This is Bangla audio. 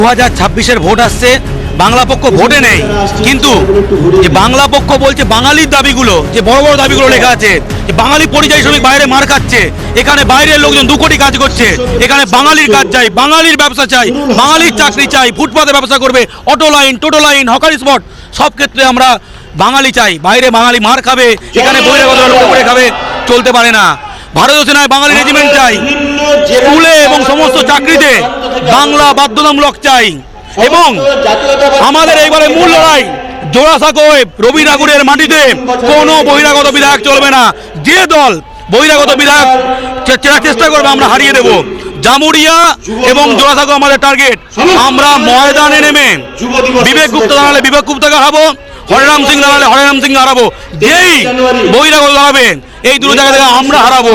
2026-এর ভোট আসছে, বাংলা পক্ষ ভোটে নেই, কিন্তু যে বাংলা পক্ষ বলছে বাঙালির দাবিগুলো, যে বড় বড় দাবিগুলো লেখা আছে, যে বাঙালি পরিযায়ী শ্রমিক বাইরে মার খাচ্ছে, এখানে বাইরের লোকজন 2 কোটি কাজ করছে, এখানে বাঙালির কাজ চাই, বাঙালির ব্যবসা চাই, বাঙালির চাকরি চাই, ফুটপাতে ব্যবসা করবে, অটো লাইন, টোটো লাইন, হকার স্পট, সব ক্ষেত্রে আমরা বাঙালি চাই। বাইরে বাঙালি মার খাবে, এখানে বহিরাগতরা লোক করে খাবে, চলতে পারে না। ভারতীয় সেনায় বাঙালি রেজিমেন্ট চাই, স্কুলে এবং সমস্ত চাকরিতে বাংলা বাধ্যতামূলক চাই। এবং আমাদের এইবারে মূল লড়াই জোড়াসাঁকোয় রবি ঠাকুরের মাটিতে কোনো বহিরাগত বিধায়ক চলবে না। যে দল বহিরাগত বিধায়ক চেষ্টা করবে আমরা হারিয়ে দেব। জামুরিয়া এবং জোড়াসাঁকো আমাদের টার্গেট। আমরা ময়দানে নেমে বিবেক গুপ্তা দাঁড়ালে বিবেক গুপ্তাকে হারাবো, হরেরাম সিং দাঁড়ালে হরেরাম সিং হারাবো। যেই বহিরাগত দাঁড়াবে এই দুটো জায়গা থেকে আমরা হারাবো।